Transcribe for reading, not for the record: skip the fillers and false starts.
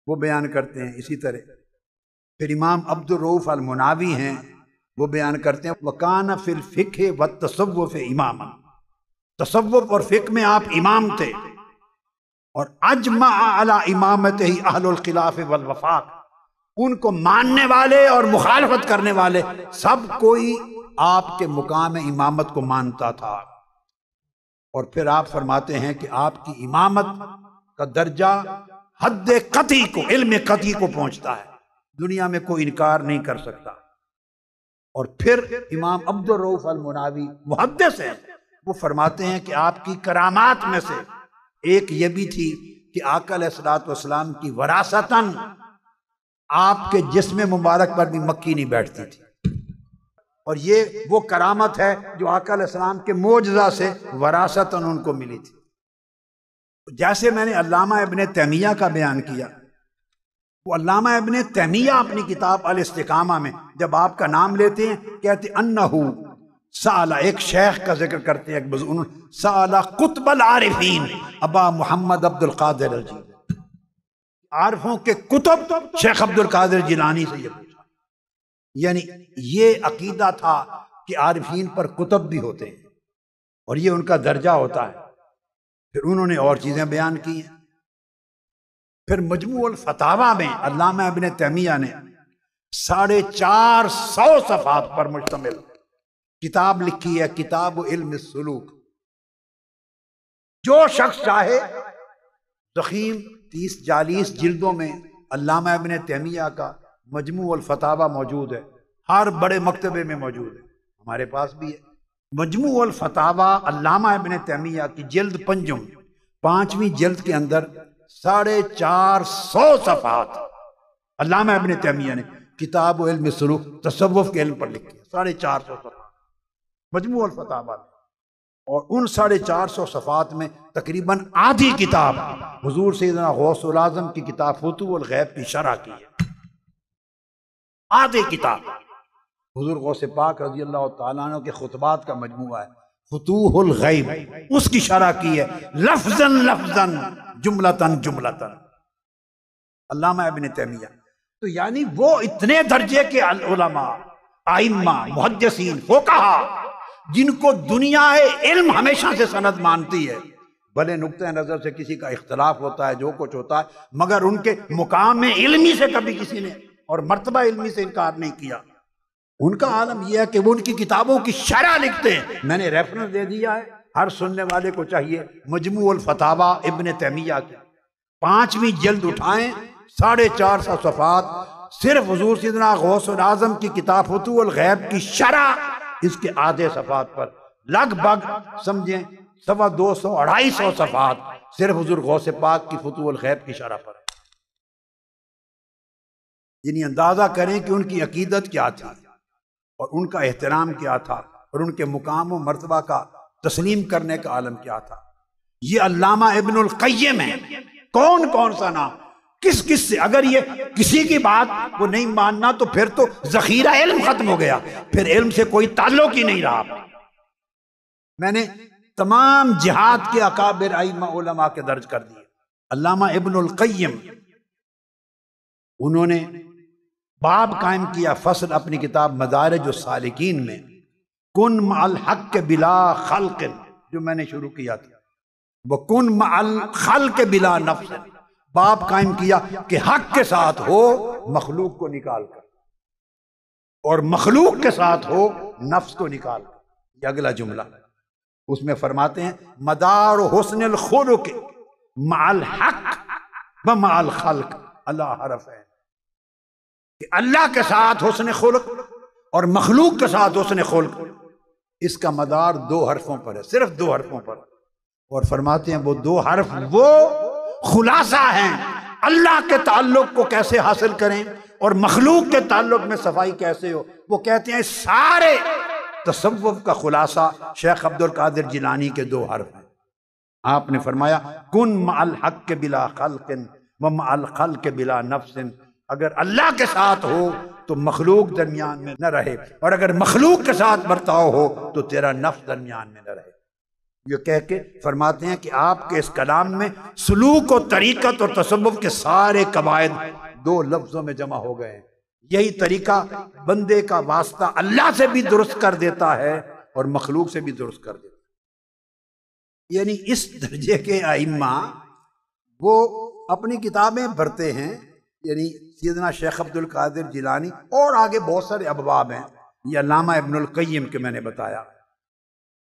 وہ بیان کرتے ہیں اسی طرح۔ پھر امام عبد الرؤف المناوی ہیں، وہ بیان کرتے ہیں وَكَانَ فِي الْفِقْهِ وَالتَّصَوُّفِ إِمَامًا، تصوف اور فقہ میں آپ امام تھے، اور اجمع علی امامتہ اہل الخلاف والوفاق، ان کو ماننے والے اور مخالفت کرنے والے سب کوئی آپ کے مقام امامت کو مانتا تھا۔ اور پھر آپ فرماتے ہیں کہ آپ کی امامت کا درجہ حد قطعی کو، علم قطعی کو پہنچتا ہے، دنیا میں کوئی انکار نہیں کر سکتا۔ اور پھر امام عبد الرؤف المناوی محدث ہیں، وہ فرماتے ہیں کہ آپ کی کرامات میں سے ایک یہ بھی تھی کہ آقا علیہ الصلوۃ والسلام کی وراثتاً آپ کے جسم مبارک پر بھی مکھی نہیں بیٹھتی تھی، اور یہ وہ کرامت ہے جو آقا علیہ السلام کے معجزہ سے وراثتاً ان کو ملی تھی۔ جیسے میں نے علامہ ابن تیمیہ کا بیان کیا، وہ علامہ ابن تیمیہ اپنی کتاب الاستقامہ میں جب آپ کا نام لیتے ہیں کہتے انہو سأل، ایک شیخ کا ذکر کرتے ہیں، ایک بزرگ، سأل قطب العارفین ابا محمد عبد القادر الجیلانی، عارفوں کے قطب شیخ عبد القادر جیلانی سے یہ پوچھا۔ یعنی یہ عقیدہ تھا کہ عارفین پر قطب بھی ہوتے ہیں اور یہ ان کا درجہ ہوتا ہے۔ پھر انہوں نے اور چیزیں بیان کی ہیں۔ پھر مجموع الفتاوی میں علامہ ابن تیمیہ نے 450 صفحات پر مشتمل کتاب لکھی ہے، کتاب علم السلوک۔ جو شخص چاہے، ضخیم 30-40 جلدوں میں علامہ ابن تیمیہ کا مجموع الفتاوی موجود ہے، ہر بڑے مکتبے میں موجود ہے، ہمارے پاس بھی ہے۔ مجموع الفتاوی علامہ ابن تیمیہ کی جلد پنجم، 5ویں جلد کے اندر 450 صفحات علامہ ابن تیمیہ نے کتاب علم السلوک، تصوف کے علم پر لکھی ہے، 450 صفحات مجموع الفتاوی میں۔ اور ان 450 صفحات میں تقریباً آدھی کتاب حضور سیدنا غوث العظم کی کتاب فتوح الغیب کی شرح کی ہے، آدھی کتاب حضور غوث پاک رضی اللہ تعالیٰ عنہ کے خطبات کا مجموعہ ہے، فتوح الغیب، اس کی شرح کی ہے لفظاً لفظاً جملتاً جملتاً علامہ ابن تیمیہ۔ تو یعنی وہ اتنے درجے کے علماء، ائمہ، محدثین، فقہا، جن کو دنیا علم ہمیشہ سے سند مانتی ہے، بھلے نقطہ نظر سے کسی کا اختلاف ہوتا ہے، جو کچھ ہوتا ہے، مگر ان کے مقام علمی سے کبھی کسی نے اور مرتبہ علمی سے انکار نہیں کیا۔ ان کا عالم یہ ہے کہ وہ ان کی کتابوں کی شرح لکھتے ہیں۔ میں نے ریفرنس دے دیا ہے، ہر سننے والے کو چاہیے مجموع الفتاوی ابن تیمیہ کی 5ویں جلد اٹھائیں، 450 صفحات، صرف حضور سیدنا غوث العظم کی کتاب فتوح الغیب کی شرح، اس کے آدھے صفحات پر لگ بھگ سمجھیں 250-250 صفحات صرف حضور غوث پاک کی فتوح الغیب کی شرح پر ہے۔ یعنی اندازہ کریں کہ ان کی عقیدت کیا تھی اور ان کا احترام کیا تھا اور ان کے مقام و مرتبہ کا تسلیم کرنے کا عالم کیا تھا۔ یہ علامہ ابن القیم ہے، کون کون سا نام، کس کس سے، اگر یہ کسی کی بات کو نہیں ماننا تو پھر تو ذخیرہ علم ختم ہو گیا، پھر علم سے کوئی تعلق ہی نہیں رہا۔ میں نے تمام جہاد کے اکابر ائمہ علماء کے درج کر دیے۔ علامہ ابن القیم انہوں نے باب قائم کیا، فصل اپنی کتاب مدارج السالکین میں، کن مع الحق بلا خلق، جو میں نے شروع کیا تھا، وہ کن مع الخلق بلا نفس، باب قائم کیا کہ حق کے ساتھ ہو مخلوق کو نکال کر، اور مخلوق کے ساتھ ہو نفس کو نکال کر۔ یہ اگلا جملہ اس میں فرماتے ہیں مدار حسن الخلق مع الحق و مع الخلق، اللہ حرف ہے کہ اللہ کے ساتھ حسن خلق اور مخلوق کے ساتھ حسن خلق، اس کا مدار 2 حرفوں پر ہے، صرف 2 حرفوں پر۔ اور فرماتے ہیں وہ 2 حرف وہ خلاصہ ہیں اللہ کے تعلق کو کیسے حاصل کریں اور مخلوق کے تعلق میں صفائی کیسے ہو۔ وہ کہتے ہیں سارے تصوف کا خلاصہ شیخ عبد القادر جیلانی کے 2 حرف ہیں۔ آپ نے فرمایا کن مع الحق بلا خلق و مع الخلق بلا نفس، اگر اللہ کے ساتھ ہو تو مخلوق درمیان میں نہ رہے، اور اگر مخلوق کے ساتھ برتاؤ ہو تو تیرا نفس درمیان میں نہ رہے۔ یہ کہہ کے فرماتے ہیں کہ آپ کے اس کلام میں سلوک و طریقت اور تصوف کے سارے قواعد دو لفظوں میں جمع ہو گئے ہیں۔ یہی طریقہ بندے کا واسطہ اللہ سے بھی درست کر دیتا ہے اور مخلوق سے بھی درست کر دیتا ہے۔ یعنی اس درجے کے ائمہ وہ اپنی کتابیں بھرتے ہیں، یعنی سیدنا شیخ عبد القادر جیلانی اور آگے بہت سارے ابواب ہیں، یہ علامہ ابن القیم کے میں نے بتایا۔